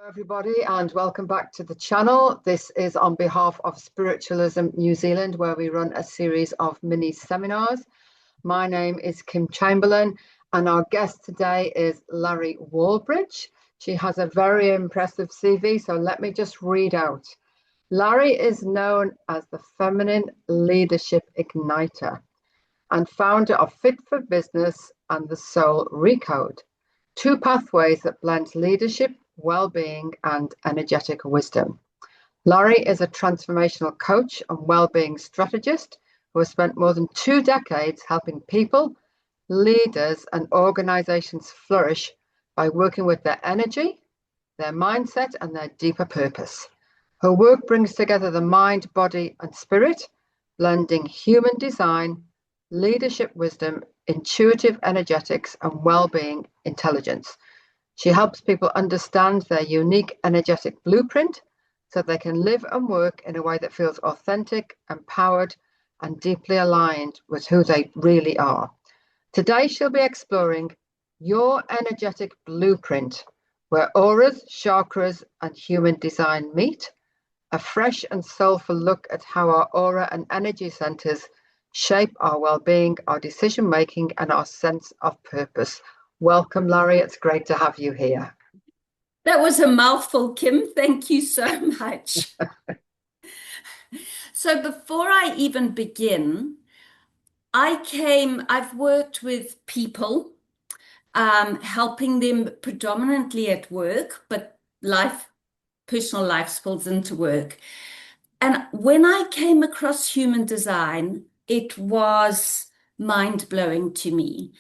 Everybody, and welcome back to the channel. This is on behalf of Spiritualism New Zealand, where we run a series of mini seminars. My name is Kim Chamberlain, and our guest today is Larri Wallbridge. She has a very impressive CV, so let me just read out. Larri is known as the Feminine Leadership Igniter and founder of Fit for Business and the Soul Recode, two pathways that blend leadership, well-being and energetic wisdom. Larri is a transformational coach and well-being strategist who has spent more than 2 decades helping people, leaders and organizations flourish by working with their energy, their mindset and their deeper purpose. Her work brings together the mind, body and spirit, blending human design, leadership wisdom, intuitive energetics and well-being intelligence. She helps people understand their unique energetic blueprint so they can live and work in a way that feels authentic, empowered, and deeply aligned with who they really are. Today, she'll be exploring your energetic blueprint, where auras, chakras, and human design meet, a fresh and soulful look at how our aura and energy centers shape our well-being, our decision-making, and our sense of purpose. Welcome, Larri. It's great to have you here. That was a mouthful, Kim. Thank you so much. So before I even begin, I've worked with people, helping them predominantly at work, but personal life spills into work. And when I came across human design, it was mind-blowing to me.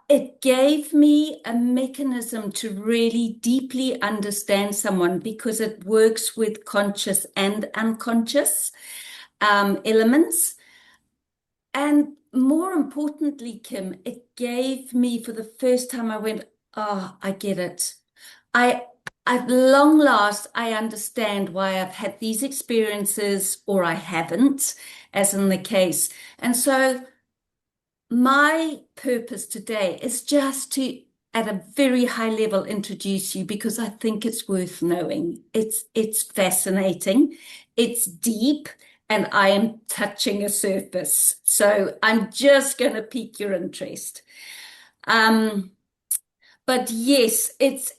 It gave me a mechanism to really deeply understand someone because it works with conscious and unconscious elements. And more importantly, Kim, it gave me, for the first time, I went, oh, I get it. At long last, I understand why I've had these experiences or I haven't, as in the case. And so my purpose today is just to, at a very high level, introduce you because I think it's worth knowing. It's fascinating, it's deep, and I am touching a surface. So I'm just going to pique your interest. But yes, it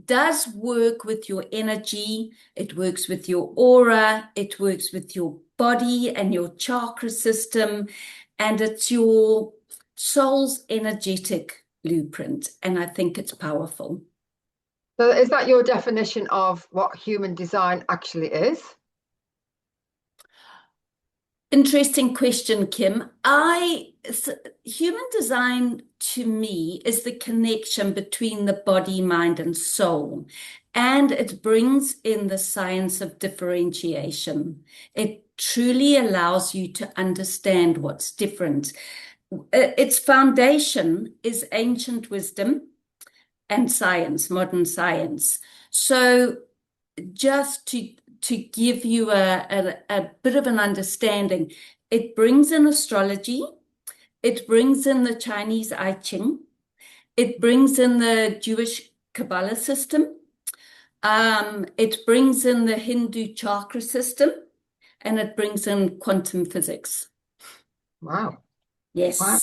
does work with your energy, it works with your aura, it works with your body and your chakra system, and it's your soul's energetic blueprint. And I think it's powerful. So is that your definition of what human design actually is? Interesting question, Kim. Human design to me is the connection between the body, mind, and soul. And it brings in the science of differentiation. It truly allows you to understand what's different. Its foundation is ancient wisdom and science, modern science. So just to give you a bit of an understanding, it brings in astrology, it brings in the Chinese I Ching, it brings in the Jewish Kabbalah system, it brings in the Hindu chakra system, and it brings in quantum physics. Wow. Yes, wow.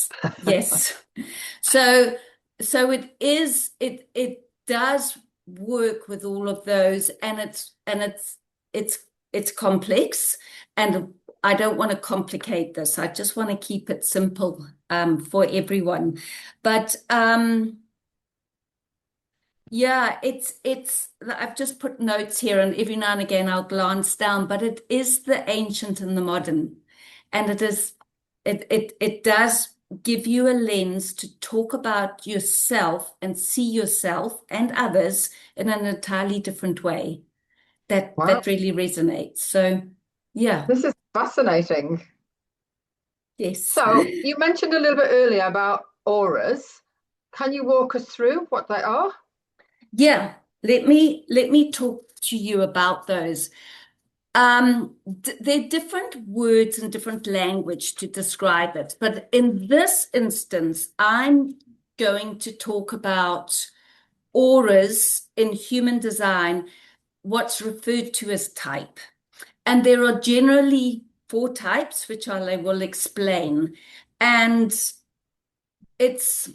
Yes. So it does work with all of those, and it's complex, and I don't want to complicate this. I just want to keep it simple for everyone. But yeah, I've just put notes here, and every now and again I'll glance down, but it is the ancient and the modern, and it does give you a lens to talk about yourself and see yourself and others in an entirely different way. That really resonates. So yeah. This is fascinating. Yes. So you mentioned a little bit earlier about auras. Can you walk us through what they are? Yeah, let me talk to you about those. They're different words and different language to describe it, but in this instance, I'm going to talk about auras in human design what's referred to as type. And there are generally 4 types, which I will explain. And it's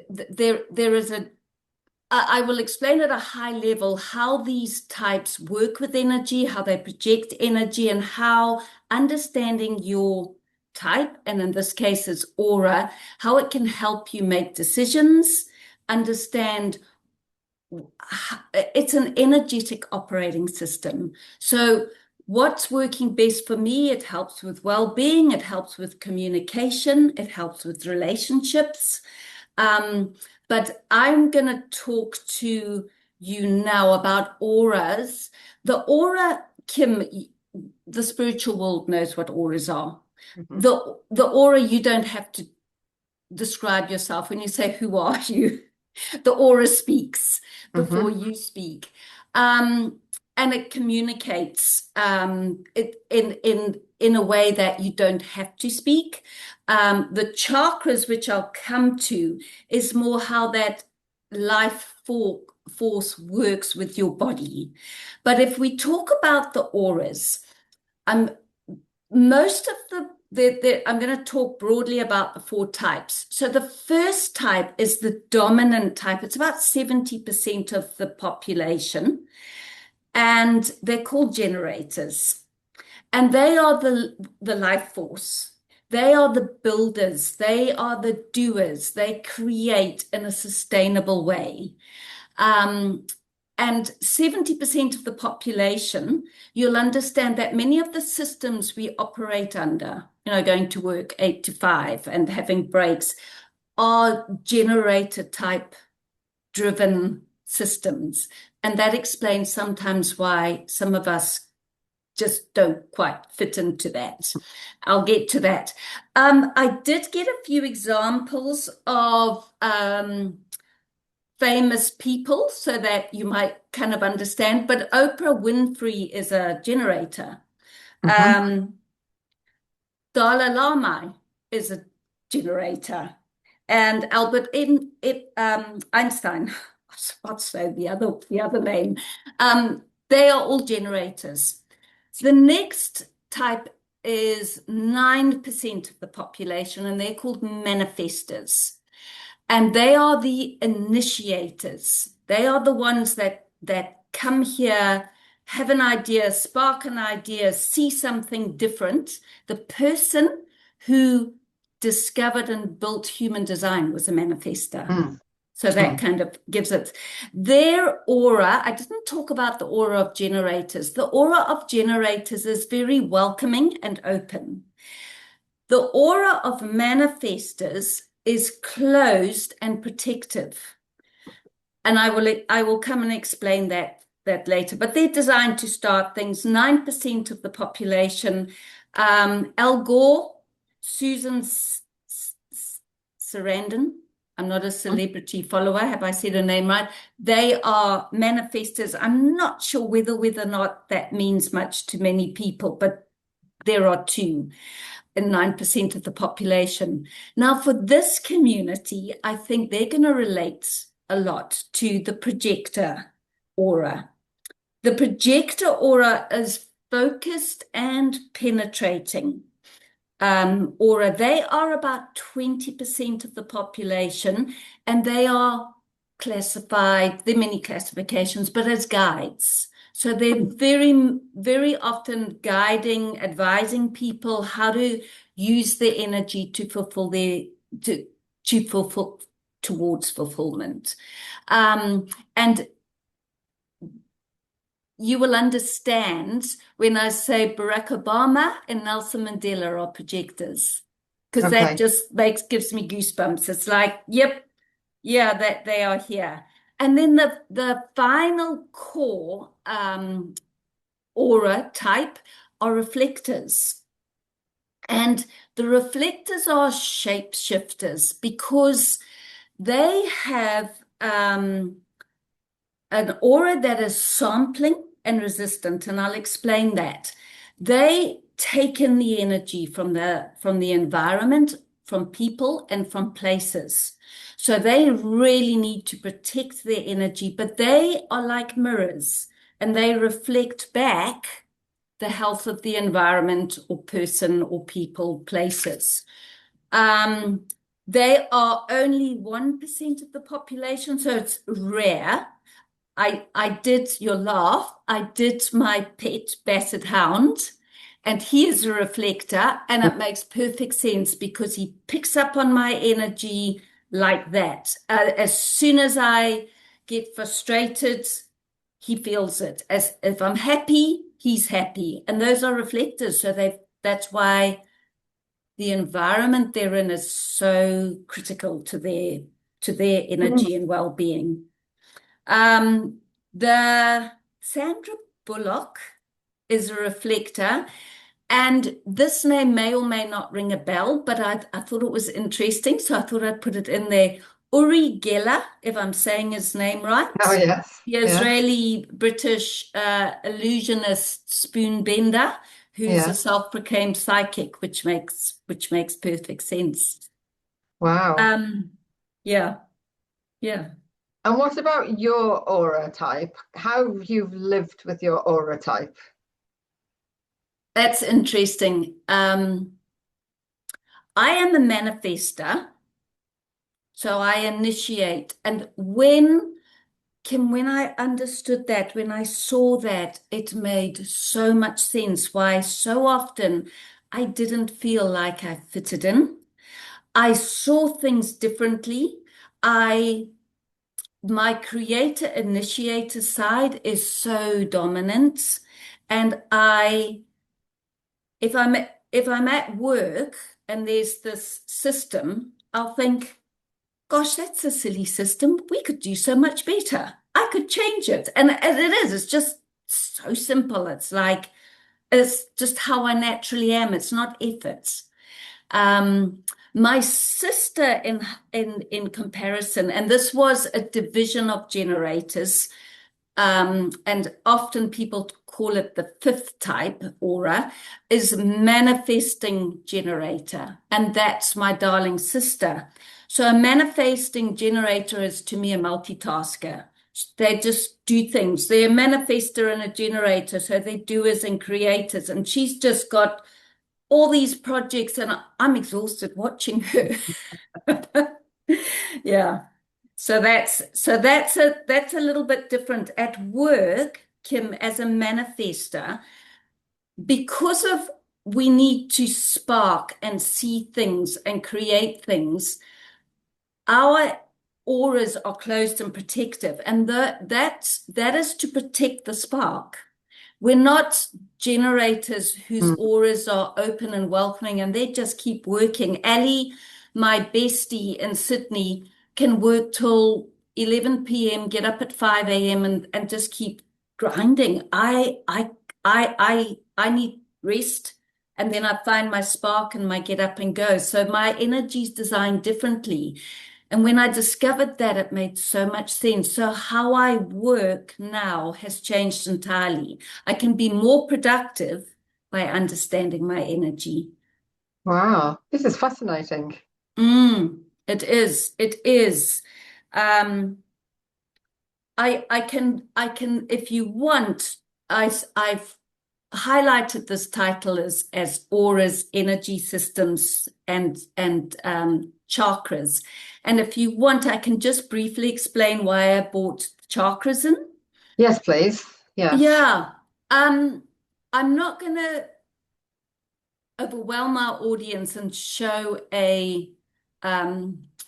there is I will explain at a high level how these types work with energy, how they project energy, and how understanding your type, and in this case it's aura, how it can help you make decisions, understand. It's an energetic operating system. So what's working best for me? It helps with well-being, it helps with communication, it helps with relationships. But I'm going to talk to you now about auras. The aura, Kim, the spiritual world knows what auras are. Mm-hmm. The aura, you don't have to describe yourself. When you say, who are you? The aura speaks before you speak. And it communicates it in a way that you don't have to speak. The chakras, which I'll come to, is more how that life force works with your body. But if we talk about the auras, most of I'm going to talk broadly about the 4 types. So the first type is the dominant type. It's about 70% of the population, and they're called generators. And they are the life force. They are the builders. They are the doers. They create in a sustainable way. And 70% of the population, you'll understand that many of the systems we operate under, going to work 8 to 5 and having breaks, are generator type driven systems. And that explains sometimes why some of us just don't quite fit into that. I'll get to that. I did get a few examples of famous people so that you might kind of understand, but Oprah Winfrey is a generator. Dalai Lama is a generator, and Albert Einstein, what's the other name? They are all generators. The next type is 9% of the population, and they're called manifestors. And they are the initiators. They are the ones that come here, have an idea, spark an idea, see something different. The person who discovered and built human design was a manifestor. So that kind of gives it. Their aura, I didn't talk about the aura of generators. The aura of generators is very welcoming and open. The aura of manifestors is closed and protective. And I will come and explain that later. But they're designed to start things. 9% of the population. Al Gore, Susan Sarandon. I'm not a celebrity follower. Have I said her name right? They are manifestors. I'm not sure whether or not that means much to many people, but there are 2. And 9% of the population. Now, for this community, I think they're going to relate a lot to the projector aura. The projector aura is focused and penetrating aura. They are about 20% of the population, and they are classified, there are many classifications, but as guides. So they're very, very often guiding, advising people how to use their energy to fulfill towards fulfillment. And you will understand when I say Barack Obama and Nelson Mandela are projectors, because that just gives me goosebumps. It's like, yep, yeah, that they are here. And then the final core aura type are reflectors. And the reflectors are shapeshifters because they have an aura that is sampling and resistant, and I'll explain that. They take in the energy from the environment, from people and from places. So they really need to protect their energy, but they are like mirrors and they reflect back the health of the environment or person or people, places. They are only 1% of the population, so it's rare. You'll laugh, I did my pet basset hound, and he is a reflector, and it makes perfect sense because he picks up on my energy like that. As soon as I get frustrated, he feels it. As if I'm happy, he's happy. And those are reflectors, so that's why the environment they're in is so critical to their energy and well-being. The Sandra Bullock is a reflector, and this name may or may not ring a bell, but I thought it was interesting, so I thought I'd put it in there. Uri Geller, if I'm saying his name right. Oh, yes. The Israeli-British illusionist spoon bender, who's a self-proclaimed psychic, which makes perfect sense. Wow. Yeah. And what about your aura type? How have you lived with your aura type? That's interesting. I am a manifester, so I initiate. And when I understood that, when I saw that, it made so much sense why so often I didn't feel like I fitted in. I saw things differently. My creator initiator side is so dominant, and if I'm at work and there's this system, I'll think, gosh, that's a silly system. We could do so much better. I could change it. And as it is, it's just so simple. It's just how I naturally am. It's not efforts. My sister in comparison, and this was a division of generators, and often people call it the fifth type aura, is manifesting generator. And that's my darling sister. So a manifesting generator is to me a multitasker. They just do things. They're a manifester and a generator. So they doers and creators. And she's just got all these projects, and I'm exhausted watching her. Yeah. So that's a little bit different. At work, Kim, as a manifester, because of we need to spark and see things and create things, our auras are closed and protective, and that is to protect the spark. We're not generators whose auras are open and welcoming, and they just keep working. Ali, my bestie in Sydney, can work till 11 p.m., get up at 5 a.m. and just keep grinding. I need rest, and then I find my spark and my get up and go. So my energy is designed differently. And when I discovered that, it made so much sense. So how I work now has changed entirely. I can be more productive by understanding my energy. Wow, this is fascinating. It is. It is. I can, if you want, I've highlighted this title as auras, energy systems, and chakras. And if you want, I can just briefly explain why I brought chakras in. Yes, please. Yes. Yeah. I'm not going to overwhelm our audience and show a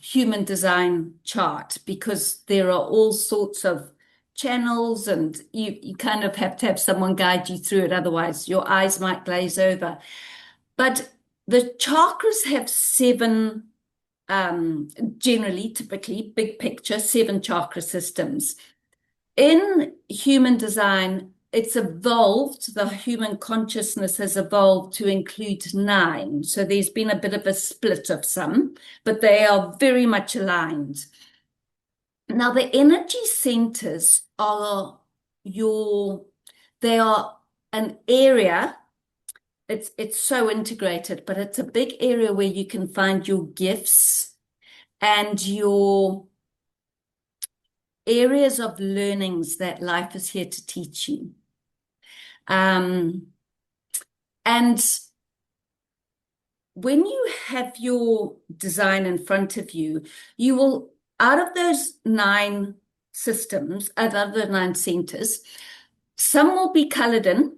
human design chart, because there are all sorts of channels, and you kind of have to have someone guide you through it. Otherwise, your eyes might glaze over. But the chakras have seven, generally, typically, big picture, seven chakra systems. In human design, it's evolved, the human consciousness has evolved to include 9. So there's been a bit of a split of some, but they are very much aligned. Now, the energy centers are they are an area it's so integrated, but it's a big area where you can find your gifts and your areas of learnings that life is here to teach you. And when you have your design in front of you, you will, out of those 9 systems, out of the 9 centers, some will be colored in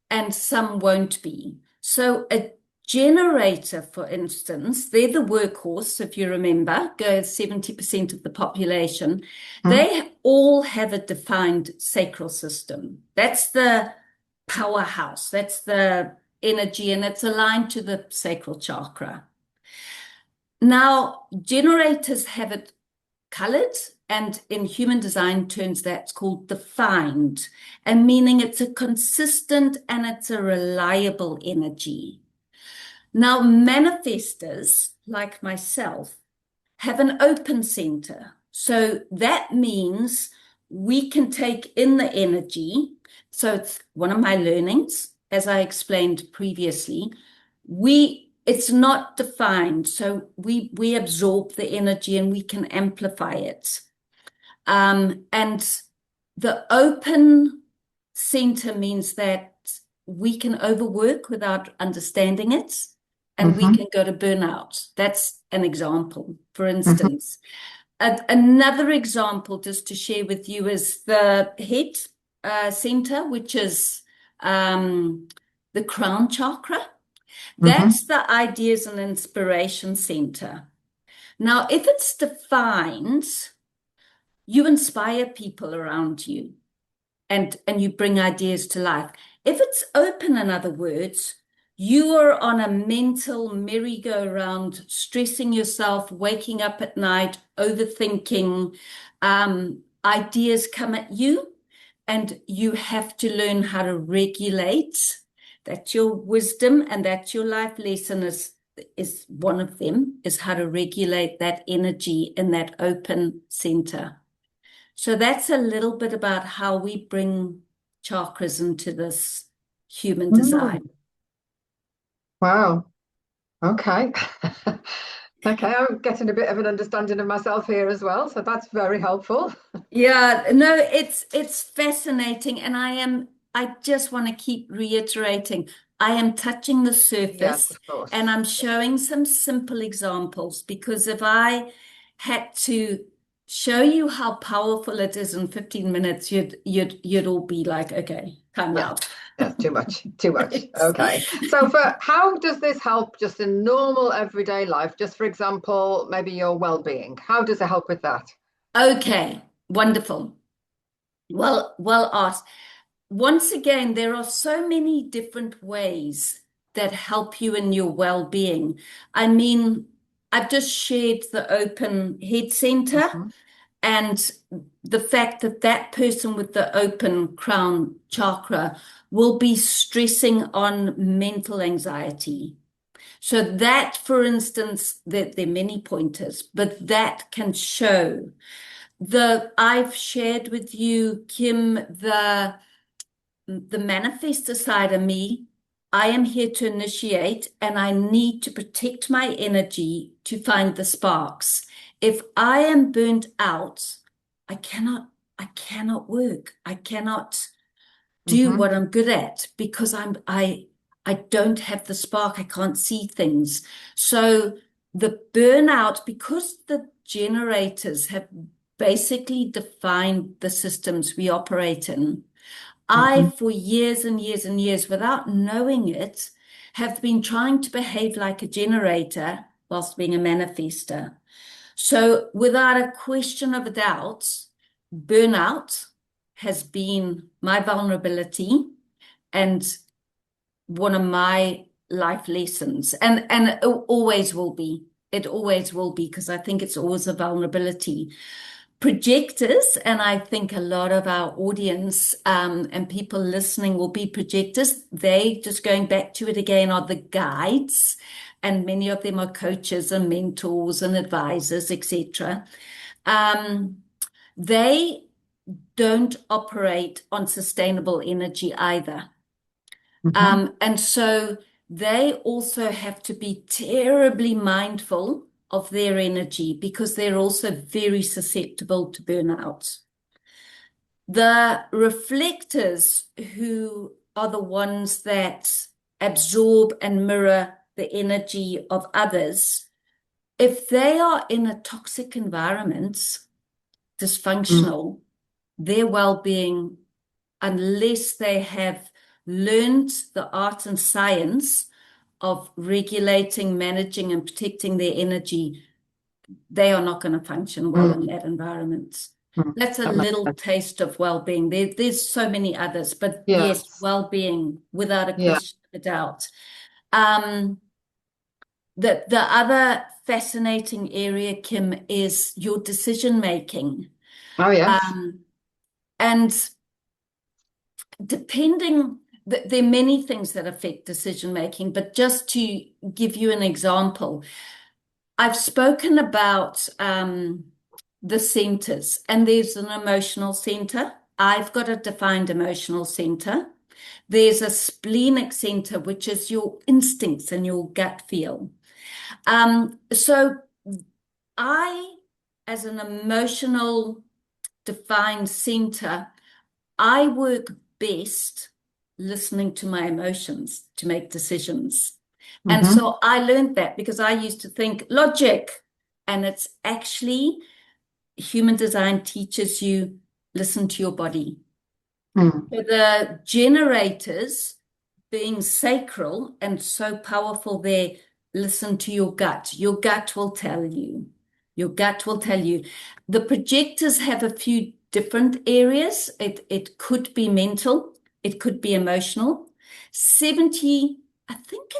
and some won't be. So a generator, for instance, they're the workhorse, if you remember, go 70% of the population. They all have a defined sacral system. That's the powerhouse. That's the energy, and it's aligned to the sacral chakra. Now, generators have it colored, and in human design terms, that's called defined, and meaning it's a consistent and it's a reliable energy. Now, manifestors, like myself, have an open center. So that means we can take in the energy. So it's one of my learnings, as I explained previously. It's not defined, so we absorb the energy and we can amplify it. And the open center means that we can overwork without understanding it, and we can go to burnout. That's an example, for instance. Another example, just to share with you, is the head center, which is the crown chakra. That's the ideas and inspiration center. Now, if it's defined, you inspire people around you and you bring ideas to life. If it's open, in other words, you are on a mental merry-go-round, stressing yourself, waking up at night, overthinking, ideas come at you, and you have to learn how to regulate. That's your wisdom, and that's your life lesson is one of them, is how to regulate that energy in that open center. So that's a little bit about how we bring chakras into this human design. Wow. Okay. Okay, I'm getting a bit of an understanding of myself here as well, so that's very helpful. Yeah, no, it's fascinating, and I just want to keep reiterating, I am touching the Yes, surface, of course. and I'm showing some simple examples, because if I had to show you how powerful it is in 15 minutes, you'd all be like, okay, time out. That's too much. Okay. So how does this help just in normal everyday life? Just for example, maybe your well-being. How does it help with that? Okay, wonderful. Well asked. Once again, there are so many different ways that help you in your well-being. I mean, I've just shared the open head center and the fact that that person with the open crown chakra will be stressing on mental anxiety. So that, for instance, there are many pointers, but that can show. I've shared with you, Kim, the manifestor side of me. I am here to initiate, and I need to protect my energy to find the sparks. If I am burnt out, I cannot work. I cannot do what I'm good at, because I don't have the spark. I can't see things. So the burnout, because the generators have basically defined the systems we operate in. I, for years and years and years, without knowing it, have been trying to behave like a generator whilst being a manifester. So without a question of a doubt, burnout has been my vulnerability and one of my life lessons. And it always will be. It always will be, because I think it's always a vulnerability. Projectors, and I think a lot of our audience and people listening will be projectors. They, just going back to it again, are the guides, and many of them are coaches and mentors and advisors, etc. They don't operate on sustainable energy either. Mm-hmm. And so they also have to be terribly mindful of their energy because they're also very susceptible to burnout. The reflectors, who are the ones that absorb and mirror the energy of others, if they are in a toxic environment, dysfunctional, their well-being, unless they have learned the art and science of regulating, managing, and protecting their energy, they are not going to function well in that environment. That's a That makes little sense. taste of well-being. There's so many others, but yes, Yes. well-being without a Yeah. question of a doubt. Um, the other fascinating area, Kim, is your decision making. Oh, yes. Um, and depending, there are many things that affect decision making, but just to give you an example, I've spoken about the centers, and there's an emotional center. I've got a defined emotional center. There's a splenic center, which is your instincts and your gut feel. So I, as an emotional defined center, I work best listening to my emotions to make decisions. And Mm-hmm. so I learned that because I used to think logic, and it's actually human design teaches you listen to your body. Mm. So the generators being sacral and so powerful there, listen to your gut. Your gut will tell you. Your gut will tell you. The projectors have a few different areas. It could be mental, it could be emotional. 70, I think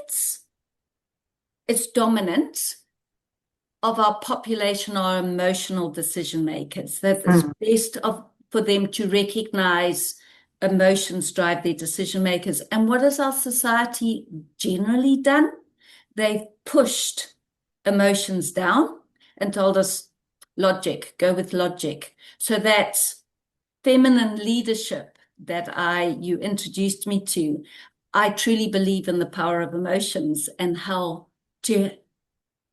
it's dominant of our population are emotional decision makers. That it's Mm. best for them to recognize emotions drive their decision makers. And what has our society generally done? They've pushed emotions down and told us logic, go with logic. So that's feminine leadership that you introduced me to. I truly believe in the power of emotions and how to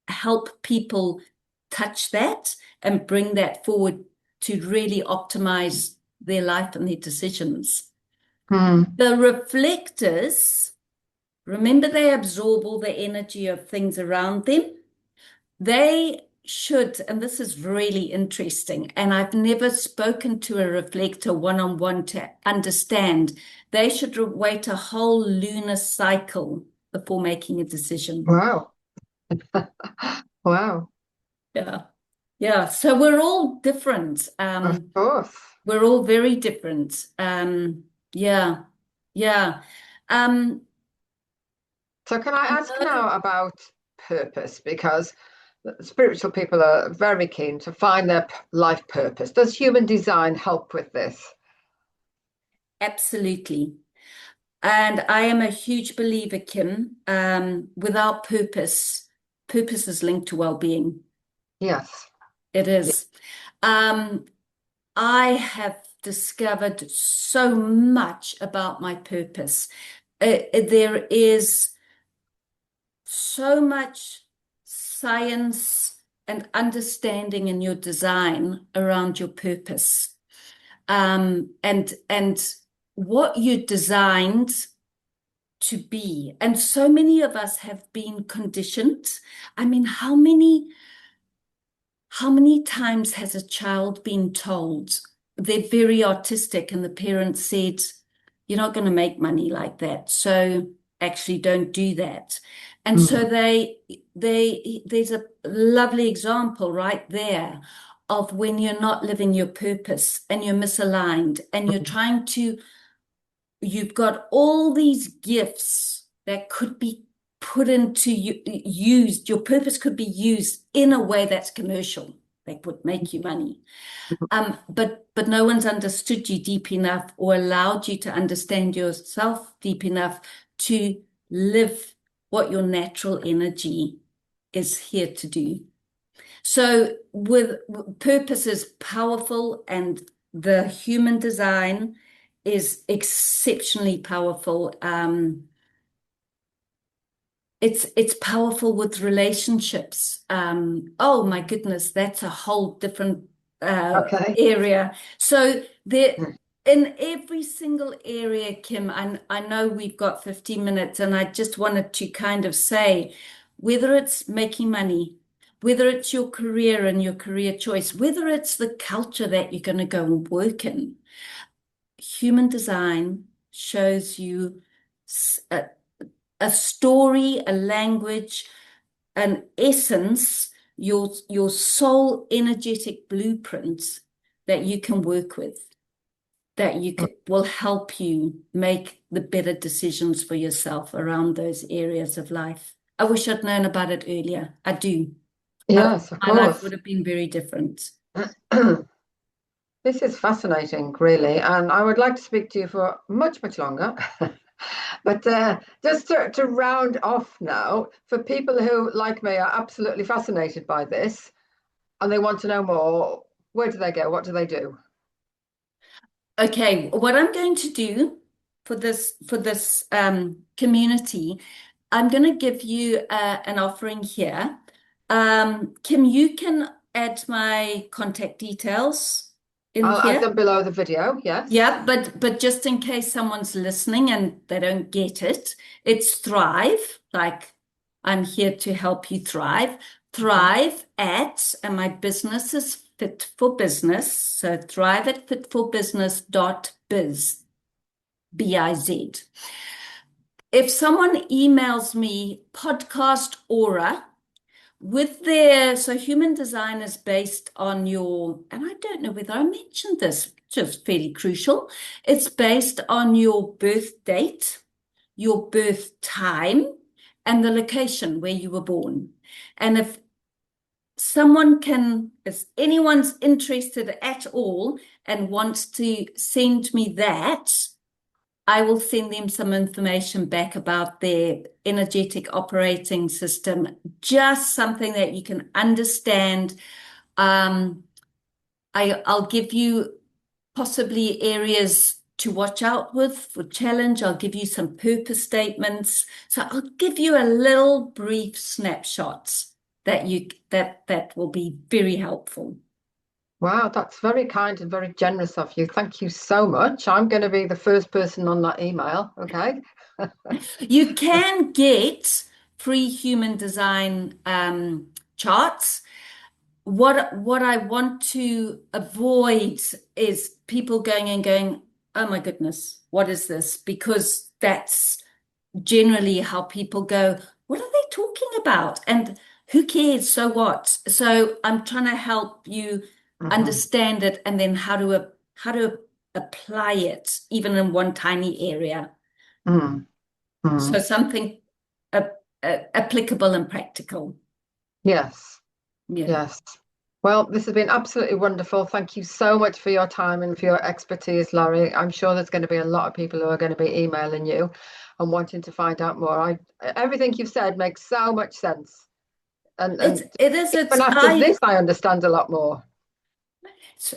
help people touch that and bring that forward to really optimize their life and their decisions. Mm. The reflectors, remember, they absorb all the energy of things around them. They should, and this is really interesting, and I've never spoken to a reflector one-on-one to understand, they should wait a whole lunar cycle before making a decision. Wow. Wow. Yeah. Yeah. So we're all different. Of course. We're all very different. Yeah. Yeah. Um, So can I ask another, now about purpose? Because spiritual people are very keen to find their life purpose. Does human design help with this? absolutely. And I am a huge believer, Kim. Without purpose, purpose is linked to well-being. Yes. It Yeah. is. Um, I have discovered so much about my purpose. There is so much science and understanding in your design around your purpose, and what you designed to be. And so many of us have been conditioned. I mean, how many times has a child been told they're very artistic and the parents said, you're not going to make money like that, so actually don't do that. And so Mm. there's a lovely example right there of when you're not living your purpose and you're misaligned and you've got all these gifts that could be put into used, your purpose could be used in a way that's commercial, that would make you money. But no one's understood you deep enough or allowed you to understand yourself deep enough to live what your natural energy is here to do. So with purpose is powerful, and the human design is exceptionally powerful. It's powerful with relationships. Oh my goodness, that's a whole different Okay. area. So there, Mm. in every single area, Kim, I know we've got 15 minutes, and I just wanted to kind of say, whether it's making money, whether it's your career and your career choice, whether it's the culture that you're going to go and work in, human design shows you a story, a language, an essence, your soul energetic blueprints that you can work with, that will help you make the better decisions for yourself around those areas of life. I wish I'd known about it earlier. I do. Yes, of My life course. would have been very different. This is fascinating, really, and I would like to speak to you for much, much longer. But just to round off now, for people who, like me, are absolutely fascinated by this and they want to know more, where do they go? What do they do? Okay, what I'm going to do for this community, I'm going to give you an offering here. Kim, you can add my contact details in I'll add here. them below the video, yes. Yeah, but just in case someone's listening and they don't get it, it's Thrive. Like, I'm here to help you thrive. Mhm. Thrive at, and my business is Fit for Business. So thrive at fitforbusiness.biz, B-I-Z. If someone emails me podcast aura with so human design is based on and I don't know whether I mentioned this, which is fairly crucial. It's based on your birth date, your birth time, and the location where you were born. And if if anyone's interested at all and wants to send me that, I will send them some information back about their energetic operating system, just something that you can understand. I'll give you possibly areas to watch out with for challenge. I'll give you some purpose statements. So I'll give you a little brief snapshots that will be very helpful. Wow, that's very kind and very generous of you. Thank you so much. I'm going to be the first person on that email. Okay. You can get free human design charts. What I want to avoid is people going and going, oh my goodness, what is this? Because that's generally how people go, what are they talking about? And who cares? So what? So I'm trying to help you Hmm. understand it and then how to apply it even in one tiny area. Mm. So Mm. something uh, applicable and practical. Yes. Yeah. Yes. Well, this has been absolutely wonderful. Thank you so much for your time and for your expertise, Larry. I'm sure there's going to be a lot of people who are going to be emailing you and wanting to find out more. Everything you've said makes so much sense. And It's even after this, I understand a lot more.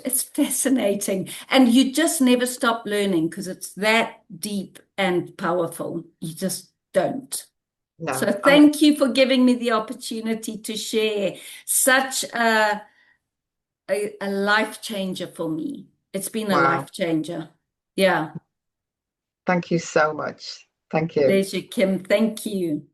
it's fascinating. And you just never stop learning because it's that deep and powerful. You just don't. So No. thank you for giving me the opportunity to share such a life changer for me. It's been a Wow. life changer. Yeah. Thank you so much. Thank you. There's your Kim. Thank you.